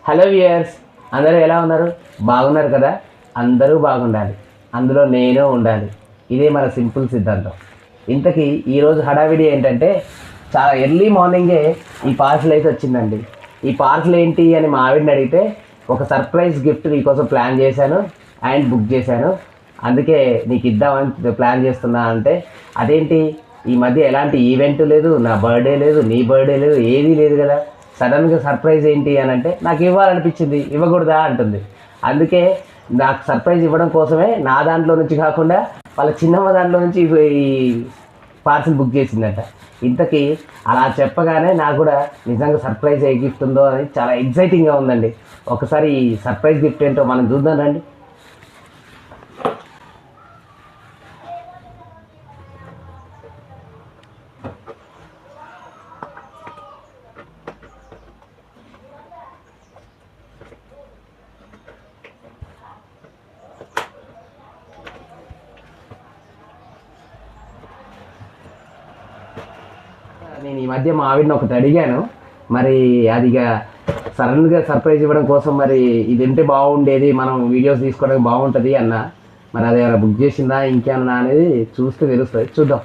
Hello viewers, అందరూ ఎలా ఉన్నారు? బాగున్నారు కదా? అందరూ బాగుండాలి, అందులో నేను ఉండాలి. ఇదే మన సింపుల్ సిద్ధాంతం. ఇంతకీ ఈరోజు హడావిడి ఏంటంటే చాలా ఎర్లీ మార్నింగే ఈ పార్సల్ అయితే వచ్చిందండి. ఈ పార్సల్ ఏంటి అని మా ఆవిడని అడిగితే ఒక సర్ప్రైజ్ గిఫ్ట్ నీకోసం ప్లాన్ చేశాను అండ్ బుక్ చేశాను, అందుకే నీకు ఇద్దామని ప్లాన్ చేస్తున్నా అంటే, అదేంటి ఈ మధ్య ఎలాంటి ఈవెంట్ లేదు, నా బర్త్డే లేదు, నీ బర్త్డే లేదు, ఏదీ లేదు కదా, సడన్గా సర్ప్రైజ్ ఏంటి అని అంటే నాకు ఇవ్వాలనిపించింది, ఇవ్వకూడదా అంటుంది. అందుకే నాకు సర్ప్రైజ్ ఇవ్వడం కోసమే నా దాంట్లో నుంచి కాకుండా వాళ్ళ చిన్నమ్మ దాంట్లో నుంచి ఈ పార్సిల్ బుక్ చేసిందట. ఇంతకీ అలా చెప్పగానే నాకు కూడా నిజంగా సర్ప్రైజ్ ఏ గిఫ్ట్ ఉందో అని చాలా ఎగ్జైటింగ్గా ఉందండి. ఒకసారి ఈ సర్ప్రైజ్ గిఫ్ట్ ఏంటో మనం చూద్దాం రండి. నేను ఈ మధ్య మా ఆవిడని ఒకటి అడిగాను, మరి అదిగా సడన్గా సర్ప్రైజ్ ఇవ్వడం కోసం మరి ఇది ఉంటే బాగుండేది, మనం వీడియోస్ తీసుకోవడానికి బాగుంటుంది అన్న. మరి అది ఏమైనా బుక్ చేసిందా ఇంకేమన్నా అనేది చూస్తే తెలుస్తుంది, చూద్దాం.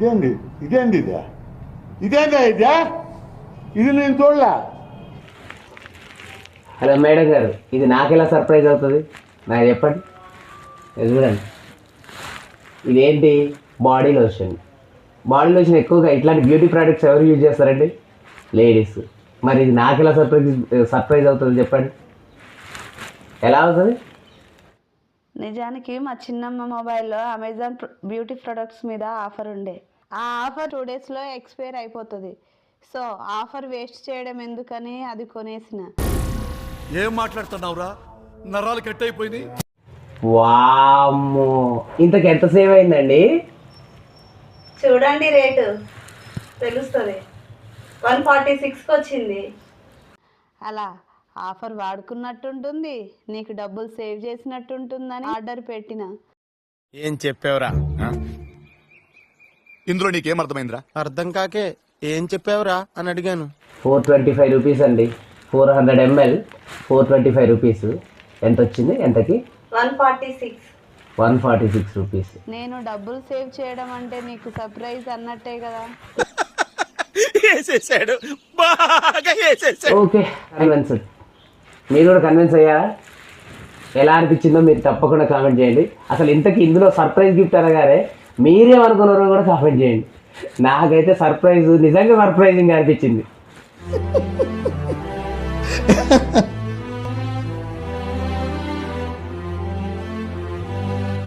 ఇదేంది ఇది నేను చూడలే. హలో మేడం గారు, ఇది నాకెలా సర్ప్రైజ్ అవుతుంది, నాకు చెప్పండి. ఇది చూడండి, ఇదేంటి? Body lotion. బాడీ లోషన్ ఎక్కువగా ఇట్లాంటి బ్యూటీ ప్రోడక్ట్స్ ఎవరు యూజ్ చేస్తారండి? లేడీస్. మరి ఇది నాకెలా సర్ప్రైజ్ అవుతుంది చెప్పండి, ఎలా అవుతుంది? నిజానికి మా చిన్నమ్మ మొబైల్లో అమెజాన్ బ్యూటీ ప్రొడక్ట్స్ మీద ఆఫర్ ఉండే. ఆ ఆఫర్ 2 డేస్లో ఎక్స్పైర్ అయిపోతుంది. సో ఆఫర్ వేస్ట్ చేయడం ఎందుకని అది కొనేసిన. ఏం మాట్లాడుతున్నావురా, నరాలు కట్ అయిపోయింది. వామ్మో, ఇంతకు ఎంత సేవ్ అయిందండి? చూడండి, రేటు తెలుస్తుంది. 146 వచ్చింది. అలా ఆఫర్ వాడుకున్నట్టుంటుంది, నీకు డబ్బులు సేవ్ చేసినట్టుంటుందని ఆర్డర్ పెట్టిన. ఏం చెప్పావురా? ఇందులో నీకేం అర్థమైందిరా? అర్థం కాకే ఏం చెప్పావురా అని అడిగాను. 425 రూపీస్ అండి. 400 ml 425 రూపీస్. ఎంత వచ్చింది ఎంతకి? 146 రూపీస్. నేను డబ్బులు సేవ్ చేయడం అంటే నీకు సర్ప్రైజ్ అన్నట్టే కదా. Okay, convince. మీరు కూడా కన్విన్స్ అయ్యారా? ఎలా అనిపించిందో మీరు తప్పకుండా కామెంట్ చేయండి. అసలు ఇంతకీ ఇందులో సర్ప్రైజ్ గిఫ్ట్ అనగానే మీరేమనుకున్నారో కూడా కామెంట్ చేయండి. నాకైతే సర్ప్రైజ్ నిజంగా సర్ప్రైజింగ్ అనిపించింది.